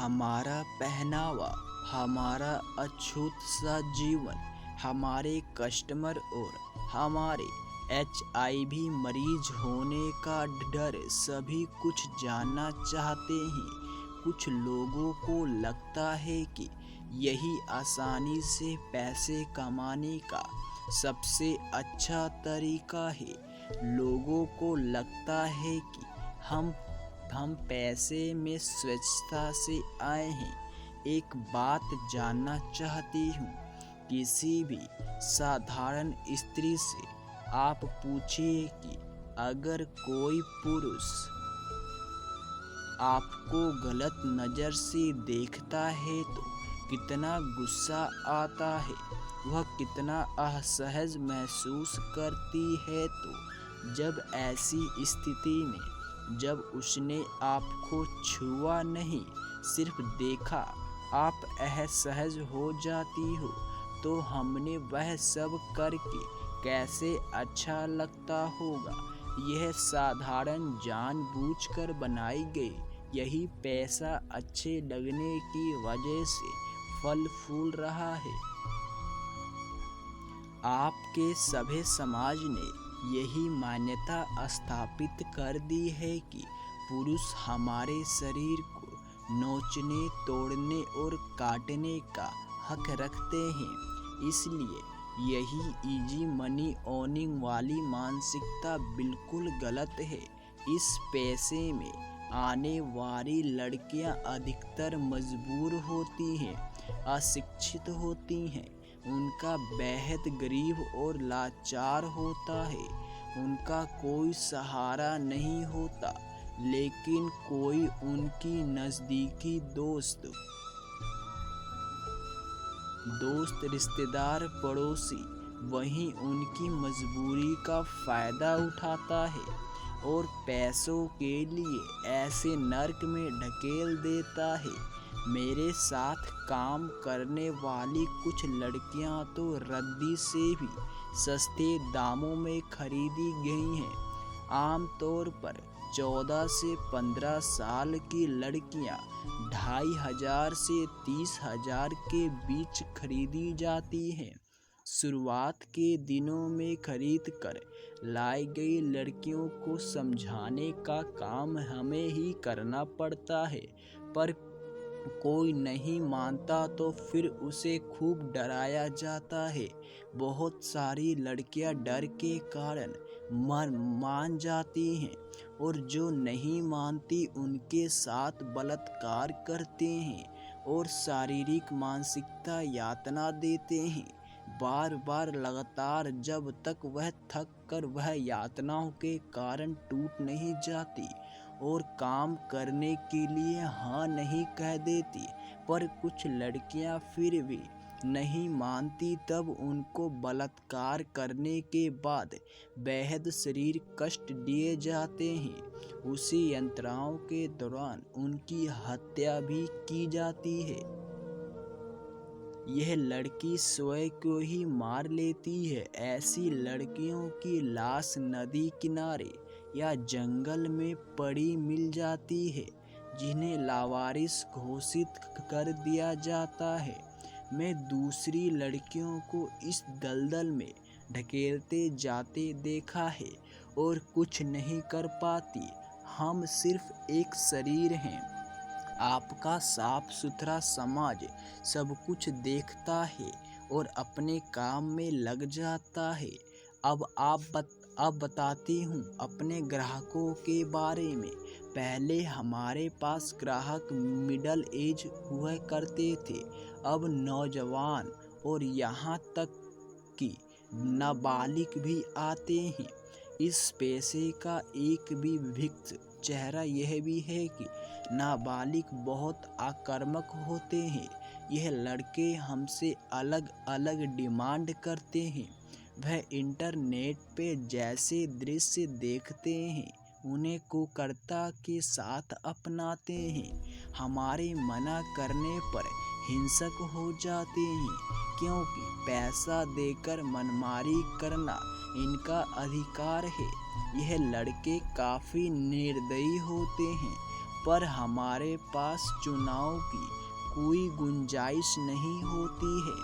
हमारा पहनावा, हमारा अछूत सा जीवन, हमारे कस्टमर और हमारे HIV मरीज होने का डर सभी कुछ जानना चाहते हैं। कुछ लोगों को लगता है कि यही आसानी से पैसे कमाने का सबसे अच्छा तरीका है। लोगों को लगता है कि हम पैसे में स्वेच्छा से आए हैं। एक बात जानना चाहती हूँ, किसी भी साधारण स्त्री से आप पूछिए कि अगर कोई पुरुष आपको गलत नज़र से देखता है तो कितना गुस्सा आता है, वह कितना असहज महसूस करती है। तो जब ऐसी स्थिति में जब उसने आपको छुआ नहीं, सिर्फ देखा, आप असहज हो जाती हो, तो हमने वह सब करके कैसे अच्छा लगता होगा। यह साधारण जानबूझकर बनाई गई यही पैसा अच्छे लगने की वजह से फल फूल रहा है। आपके सभ्य समाज ने यही मान्यता स्थापित कर दी है कि पुरुष हमारे शरीर को नोचने, तोड़ने और काटने का हक रखते हैं। इसलिए यही इजी मनी अर्निंग वाली मानसिकता बिल्कुल गलत है। इस पैसे में आने वाली लड़कियां अधिकतर मजबूर होती हैं, अशिक्षित होती हैं, उनका बेहद गरीब और लाचार होता है, उनका कोई सहारा नहीं होता। लेकिन कोई उनकी नज़दीकी दोस्त, रिश्तेदार, पड़ोसी वहीं उनकी मजबूरी का फ़ायदा उठाता है और पैसों के लिए ऐसे नर्क में ढकेल देता है। मेरे साथ काम करने वाली कुछ लड़कियां तो रद्दी से भी सस्ते दामों में खरीदी गई हैं। आमतौर पर 14 से 15 साल की लड़कियां 2500 से 30,000 के बीच खरीदी जाती हैं। शुरुआत के दिनों में खरीद कर लाई गई लड़कियों को समझाने का काम हमें ही करना पड़ता है, पर कोई नहीं मानता तो फिर उसे खूब डराया जाता है। बहुत सारी लड़कियां डर के कारण मान जाती हैं और जो नहीं मानती उनके साथ बलात्कार करते हैं और शारीरिक मानसिकता यातना देते हैं। बार बार लगातार, जब तक वह थक कर वह यातनाओं के कारण टूट नहीं जाती और काम करने के लिए हाँ नहीं कह देती। पर कुछ लड़कियां फिर भी नहीं मानती, तब उनको बलात्कार करने के बाद बेहद शरीर कष्ट दिए जाते हैं। उसी यंत्रणा के दौरान उनकी हत्या भी की जाती है। यह लड़की स्वयं को ही मार लेती है। ऐसी लड़कियों की लाश नदी किनारे या जंगल में पड़ी मिल जाती है, जिन्हें लावारिस घोषित कर दिया जाता है। मैं दूसरी लड़कियों को इस दलदल में ढकेलते जाते देखा है और कुछ नहीं कर पाती। हम सिर्फ एक शरीर हैं। आपका साफ सुथरा समाज सब कुछ देखता है और अपने काम में लग जाता है। अब बताती हूँ अपने ग्राहकों के बारे में। पहले हमारे पास ग्राहक मिडल एज हुआ करते थे, अब नौजवान और यहाँ तक कि नाबालिग भी आते हैं। इस पेशे का एक भी विभिन्न चेहरा यह भी है कि नाबालिग बहुत आक्रामक होते हैं। यह लड़के हमसे अलग अलग डिमांड करते हैं। वह इंटरनेट पे जैसे दृश्य देखते हैं, उन्हें कुकर्ता के साथ अपनाते हैं। हमारे मना करने पर हिंसक हो जाते हैं, क्योंकि पैसा देकर मनमारी करना इनका अधिकार है। यह लड़के काफ़ी निर्दयी होते हैं, पर हमारे पास चुनाव की कोई गुंजाइश नहीं होती है।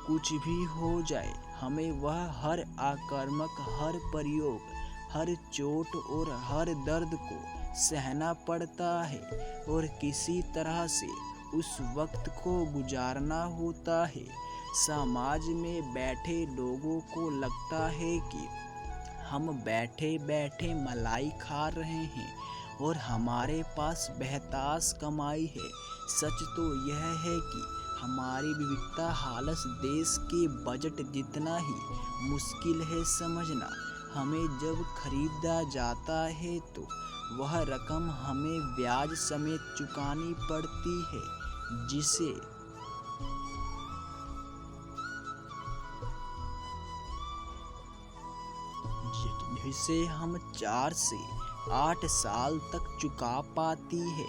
कुछ भी हो जाए, हमें वह हर आक्रामक, हर प्रयोग, हर चोट और हर दर्द को सहना पड़ता है और किसी तरह से उस वक्त को गुजारना होता है। समाज में बैठे लोगों को लगता है कि हम बैठे बैठे मलाई खा रहे हैं और हमारे पास बेहताश कमाई है। सच तो यह है कि हमारी विविधता हालत देश के बजट जितना ही मुश्किल है समझना। हमें जब खरीदा जाता है तो वह रकम हमें ब्याज समेत चुकानी पड़ती है, जिसे हम 4 से 8 साल तक चुका पाती है।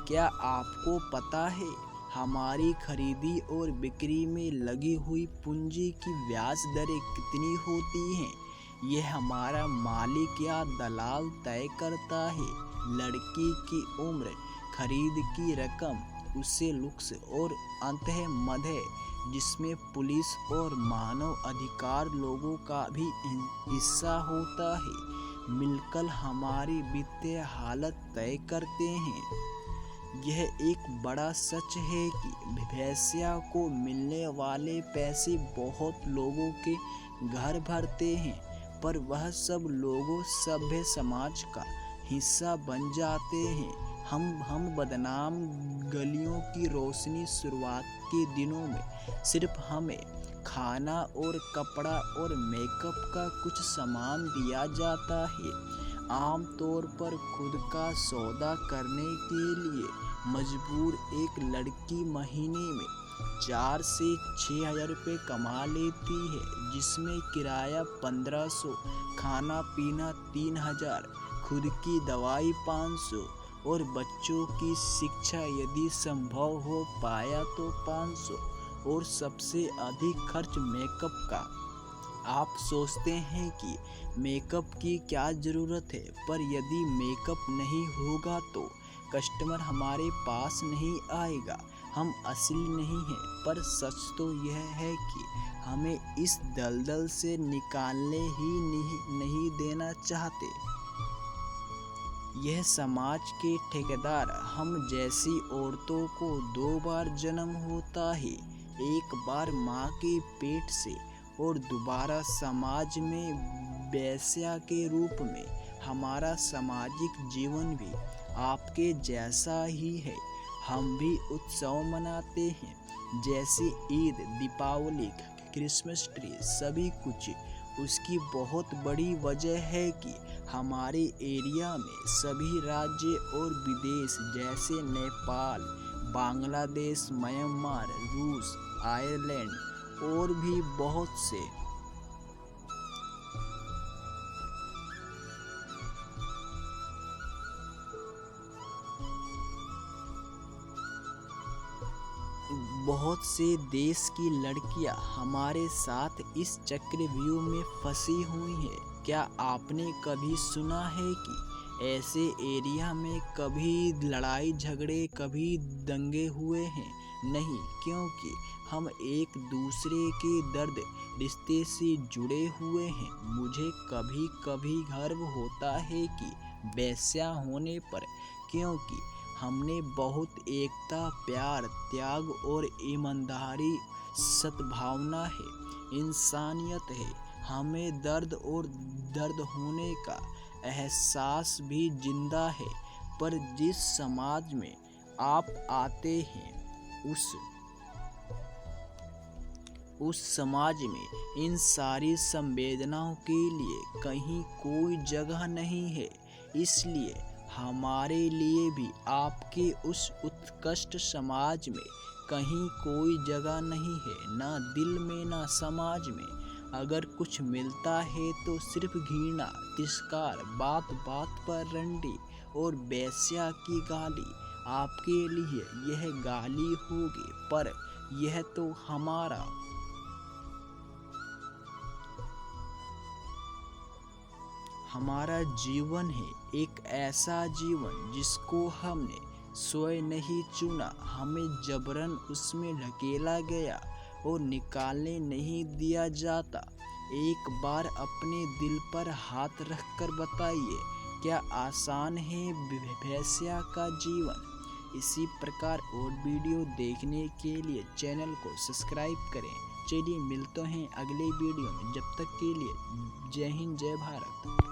क्या आपको पता है हमारी खरीदी और बिक्री में लगी हुई पूंजी की ब्याज दरें कितनी होती हैं? यह हमारा मालिक या दलाल तय करता है। लड़की की उम्र, खरीद की रकम, उससे लुक्स और अंततः मदह, जिसमें पुलिस और मानव अधिकार लोगों का भी हिस्सा होता है, मिलकर हमारी वित्तीय हालत तय करते हैं। यह एक बड़ा सच है कि वेश्या को मिलने वाले पैसे बहुत लोगों के घर भरते हैं, पर वह सब लोगों सभ्य समाज का हिस्सा बन जाते हैं। हम बदनाम गलियों की रोशनी शुरुआत के दिनों में सिर्फ हमें खाना और कपड़ा और मेकअप का कुछ सामान दिया जाता है। आम तौर पर खुद का सौदा करने के लिए मजबूर एक लड़की महीने में 4 से 6 हज़ार रुपये कमा लेती है, जिसमें किराया 1500, खाना पीना 3000, खुद की दवाई 500 और बच्चों की शिक्षा यदि संभव हो पाया तो 500, और सबसे अधिक खर्च मेकअप का। आप सोचते हैं कि मेकअप की क्या ज़रूरत है, पर यदि मेकअप नहीं होगा तो कस्टमर हमारे पास नहीं आएगा। हम असली नहीं हैं, पर सच तो यह है कि हमें इस दलदल से निकालने ही नहीं देना चाहते। यह समाज के ठेकेदार हम जैसी औरतों को 2 बार जन्म होता है, एक बार माँ के पेट से और दोबारा समाज में वेश्या के रूप में। हमारा सामाजिक जीवन भी आपके जैसा ही है। हम भी उत्सव मनाते हैं, जैसे ईद, दीपावली, क्रिसमस ट्री, सभी कुछ। उसकी बहुत बड़ी वजह है कि हमारे एरिया में सभी राज्य और विदेश जैसे नेपाल, बांग्लादेश, म्यांमार, रूस, आयरलैंड और भी बहुत से देश की लड़कियां हमारे साथ इस चक्रव्यूह में फंसी हुई हैं। क्या आपने कभी सुना है कि ऐसे एरिया में कभी लड़ाई झगड़े, कभी दंगे हुए हैं? नहीं, क्योंकि हम एक दूसरे के दर्द रिश्ते से जुड़े हुए हैं। मुझे कभी कभी गर्व होता है कि वेश्या होने पर, क्योंकि हमने बहुत एकता, प्यार, त्याग और ईमानदारी, सद्भावना है, इंसानियत है। हमें दर्द और दर्द होने का एहसास भी जिंदा है। पर जिस समाज में आप आते हैं उस समाज में इन सारी संवेदनाओं के लिए कहीं कोई जगह नहीं है। इसलिए हमारे लिए भी आपके उस उत्कृष्ट समाज में कहीं कोई जगह नहीं है, ना दिल में ना समाज में। अगर कुछ मिलता है तो सिर्फ घृणा, तिरस्कार, बात बात पर रंडी और वेश्या की गाली। आपके लिए यह गाली होगी, पर यह तो हमारा जीवन है एक ऐसा जीवन जिसको हमने स्वयं नहीं चुना, हमें जबरन उसमें ढकेला गया और निकालने नहीं दिया जाता। एक बार अपने दिल पर हाथ रखकर बताइए, क्या आसान है वेश्या का जीवन? इसी प्रकार और वीडियो देखने के लिए चैनल को सब्सक्राइब करें। चलिए मिलते हैं अगले वीडियो में, जब तक के लिए जय हिंद जय भारत।